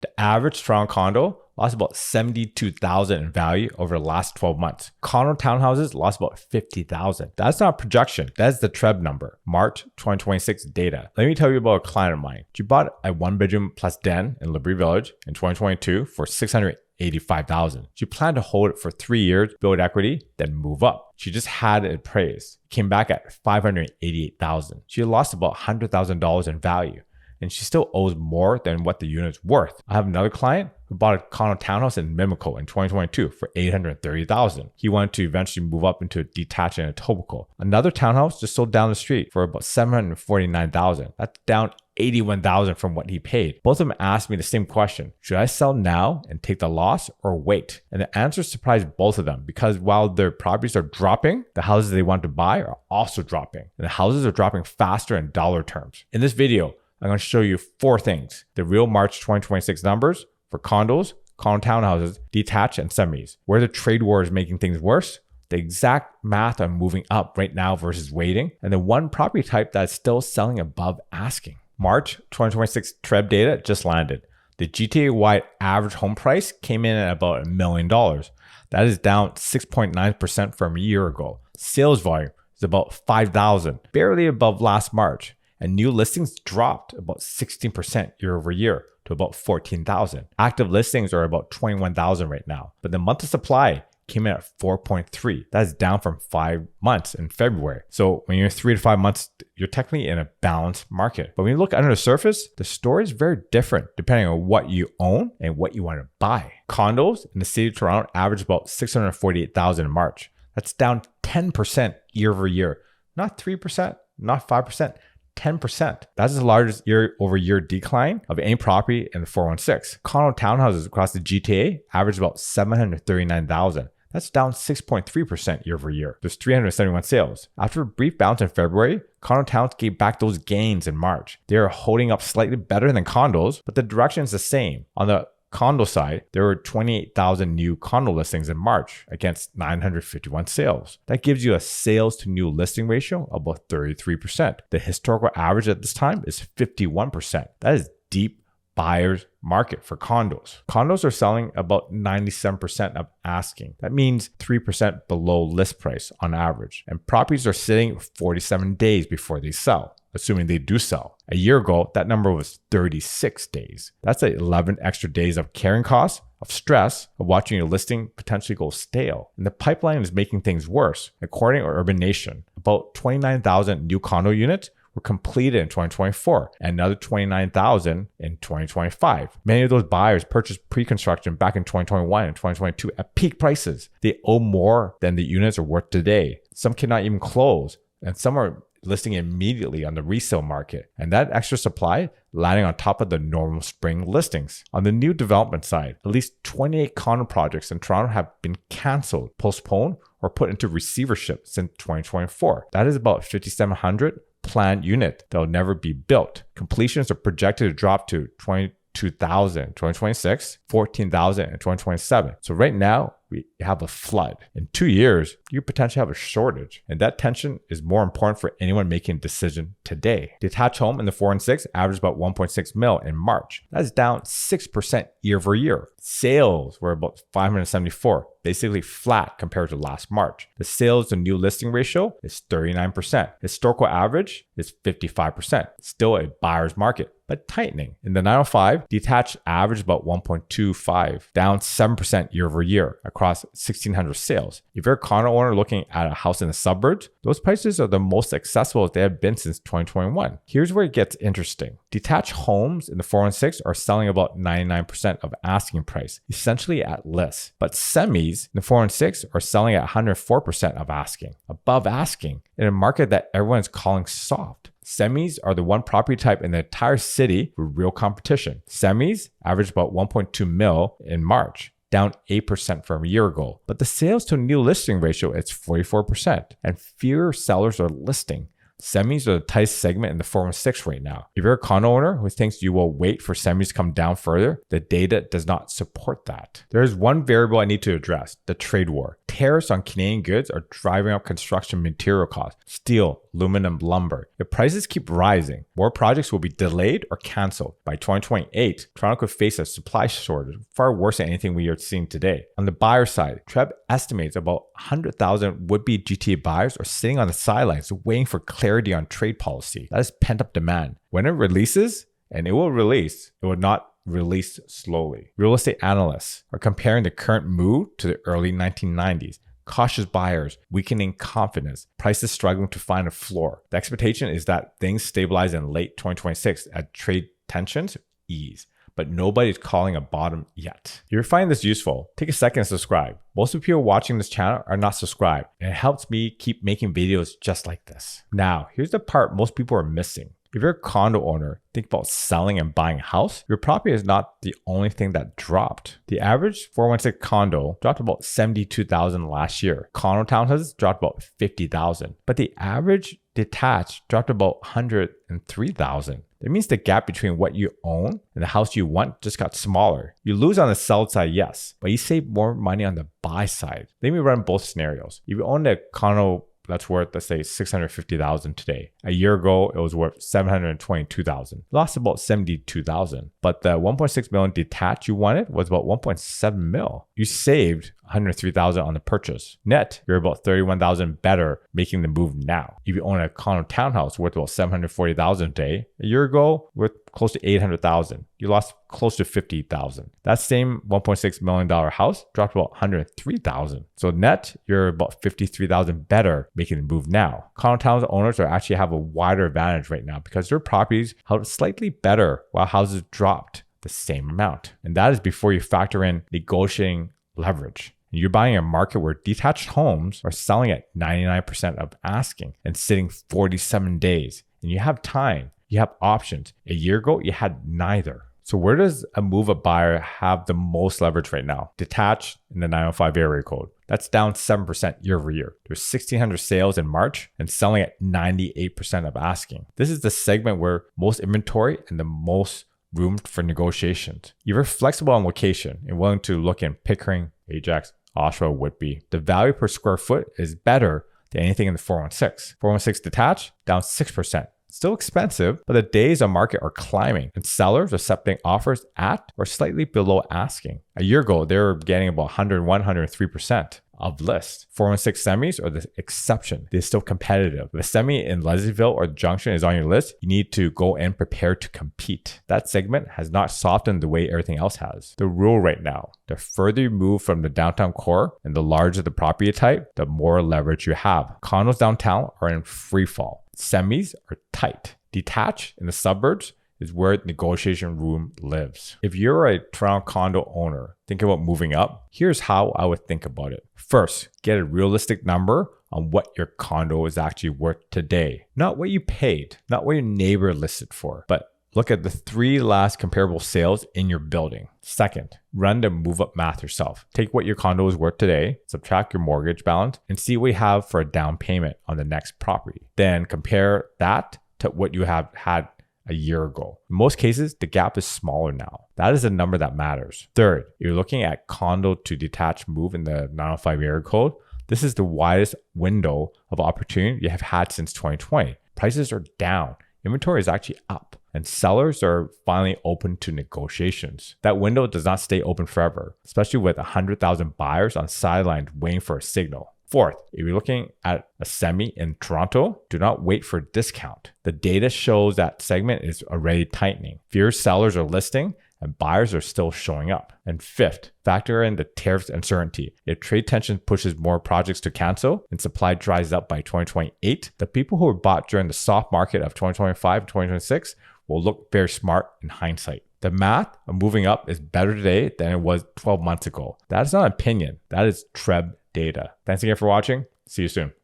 The average Toronto condo lost about $72,000 in value over the last 12 months. Condo townhouses lost about $50,000. That's not a projection. That's the TRREB number, March 2026 data. Let me tell you about a client of mine. She bought a 1-bedroom plus den in Liberty Village in 2022 for $685,000. She planned to hold it for 3 years, build equity, then move up. She just had it appraised. Came back at $588,000. She lost about $100,000 in value, and she still owes more than what the unit's worth. I have another client who bought a condo townhouse in Mimico in 2022 for $830,000. He wanted to eventually move up into a detached in Etobicoke. Another townhouse just sold down the street for about $749,000. That's down $81,000 from what he paid. Both of them asked me the same question. Should I sell now and take the loss or wait? And the answer surprised both of them, because while their properties are dropping, the houses they want to buy are also dropping. And the houses are dropping faster in dollar terms. In this video, I'm going to show you 4 things: the real March 2026 numbers for condos, condo townhouses, detached, and semis, where the trade war is making things worse, the exact math on moving up right now versus waiting, and the one property type that's still selling above asking. March 2026 TRREB data just landed. The GTA-wide average home price came in at about $1 million. That is down 6.9% from a year ago. Sales volume is about 5,000, barely above last March. And new listings dropped about 16% year over year to about 14,000. Active listings are about 21,000 right now, but the month of supply came in at 4.3. That's down from 5 months in February. So when you're 3 to 5 months, you're technically in a balanced market. But when you look under the surface, the story is very different depending on what you own and what you want to buy. Condos in the city of Toronto averaged about 648,000 in March. That's down 10% year over year. Not 3%, not 5%. 10%. That's the largest year-over-year decline of any property in the 416. Condo townhouses across the GTA averaged about 739,000. That's down 6.3% year over year. There's 371 sales. After a brief bounce in February, condo towns gave back those gains in March. They are holding up slightly better than condos, but the direction is the same. On the condo side, there were 28,000 new condo listings in March against 951 sales. That gives you a sales to new listing ratio of about 33%. The historical average at this time is 51%. That is deep buyer's market for condos. Condos are selling about 97% of asking. That means 3% below list price on average. And properties are sitting 47 days before they sell, assuming they do sell. A year ago, that number was 36 days. That's 11 extra days of carrying costs, of stress, of watching your listing potentially go stale. And the pipeline is making things worse. According to Urban Nation, about 29,000 new condo units were completed in 2024 and another 29,000 in 2025. Many of those buyers purchased pre-construction back in 2021 and 2022 at peak prices. They owe more than the units are worth today. Some cannot even close, and some are listing immediately on the resale market, and that extra supply landing on top of the normal spring listings. On the new development side, at least 28 condo projects in Toronto have been cancelled, postponed, or put into receivership since 2024. That is about 5,700 planned units that will never be built. Completions are projected to drop to 22,000 in 2026, 14,000 in 2027. So right now, we have a flood. In 2 years, you potentially have a shortage. And that tension is more important for anyone making a decision today. Detached home in the 416 averaged about 1.6 mil in March. That's down 6% year over year. Sales were about 574, basically flat compared to last March. The sales to new listing ratio is 39%. Historical average is 55%. Still a buyer's market, but tightening. In the 905, detached averaged about 1.25, down 7% year over year across 1,600 sales. If you're a condo owner looking at a house in the suburbs, those prices are the most accessible they have been since 2021. Here's where it gets interesting. Detached homes in the 416 are selling about 99% of asking price, essentially at list. But semis in the 416 are selling at 104% of asking, above asking, in a market that everyone's calling soft. Semis are the one property type in the entire city with real competition. Semis averaged about 1.2 mil in March, down 8% from a year ago. But the sales to new listing ratio is 44%, and fewer sellers are listing. Semis are the tightest segment in the 416 right now. If you're a condo owner who thinks you will wait for semis to come down further, the data does not support that. There is one variable I need to address, the trade war. tariffs on Canadian goods are driving up construction material costs, steel, aluminum, lumber. If prices keep rising, more projects will be delayed or canceled. By 2028, Toronto could face a supply shortage far worse than anything we are seeing today. On the buyer side, TRREB estimates about 100,000 would-be GTA buyers are sitting on the sidelines waiting for clarity on trade policy. That is pent-up demand. When it releases, and it will release, it will not release slowly. Real estate analysts are comparing the current mood to the early 1990s. Cautious buyers, weakening confidence, prices struggling to find a floor. The expectation is that things stabilize in late 2026 as trade tensions ease, but nobody's calling a bottom yet. If you're finding this useful, take a second to subscribe. Most of the people watching this channel are not subscribed, and it helps me keep making videos just like this. Now, here's the part most people are missing. If you're a condo owner, think about selling and buying a house. Your property is not the only thing that dropped. The average 416 condo dropped about 72,000 last year. Condo townhouses dropped about 50,000, but the average detached dropped about 103,000. That means the gap between what you own and the house you want just got smaller. You lose on the sell side, yes, but you save more money on the buy side. Let me run both scenarios. If you own a condo that's worth, let's say, 650,000 today. A year ago, it was worth 722,000. Lost about 72,000. But the 1.6 million detached you wanted was about 1.7 mil. You saved 103,000 on the purchase. Net, you're about 31,000 better making the move now. If you own a condo townhouse worth about 740,000 today, a year ago, worth close to 800,000. You lost close to 50,000. That same $1.6 million house dropped about 103,000. So net, you're about 53,000 better making the move now. Condo townhouse owners actually have a wider advantage right now because their properties held slightly better while houses dropped the same amount. And that is before you factor in negotiating leverage. You're buying a market where detached homes are selling at 99% of asking and sitting 47 days. And you have time, you have options. A year ago, you had neither. So where does a move-up buyer have the most leverage right now? Detached in the 905 area code. That's down 7% year over year. There's 1,600 sales in March and selling at 98% of asking. This is the segment where most inventory and the most room for negotiations. If you're flexible on location and willing to look in Pickering, Ajax, Oshawa, Whitby, the value per square foot is better than anything in the 416. 416 detached, down 6%. Still expensive, but the days on market are climbing and sellers are accepting offers at or slightly below asking. A year ago, they were getting about 101, 103% of list. 416 semis are the exception. They're still competitive. If a semi in Leslieville or the Junction is on your list, you need to go in prepared to compete. That segment has not softened the way everything else has. The rule right now, the further you move from the downtown core and the larger the property type, the more leverage you have. Condos downtown are in free fall. Semis are tight. Detached in the suburbs is where negotiation room lives. If you're a Toronto condo owner thinking about moving up, here's how I would think about it. First, get a realistic number on what your condo is actually worth today. Not what you paid, not what your neighbor listed for, but look at the 3 last comparable sales in your building. Second, run the move up math yourself. Take what your condo is worth today, subtract your mortgage balance, and see what you have for a down payment on the next property. Then compare that to what you have had a year ago. In most cases, the gap is smaller now. That is a number that matters. Third, if you're looking at condo to detached move in the 905 area code, this is the widest window of opportunity you have had since 2020. Prices are down. Inventory is actually up. And sellers are finally open to negotiations. That window does not stay open forever, especially with 100,000 buyers on sidelines waiting for a signal. Fourth, if you're looking at a semi in Toronto, do not wait for a discount. The data shows that segment is already tightening. Fewer sellers are listing and buyers are still showing up. And fifth, factor in the tariffs uncertainty. If trade tension pushes more projects to cancel and supply dries up by 2028, the people who were bought during the soft market of 2025 and 2026 will look very smart in hindsight. The math of moving up is better today than it was 12 months ago. That is not an opinion. That is TRREB data. Thanks again for watching. See you soon.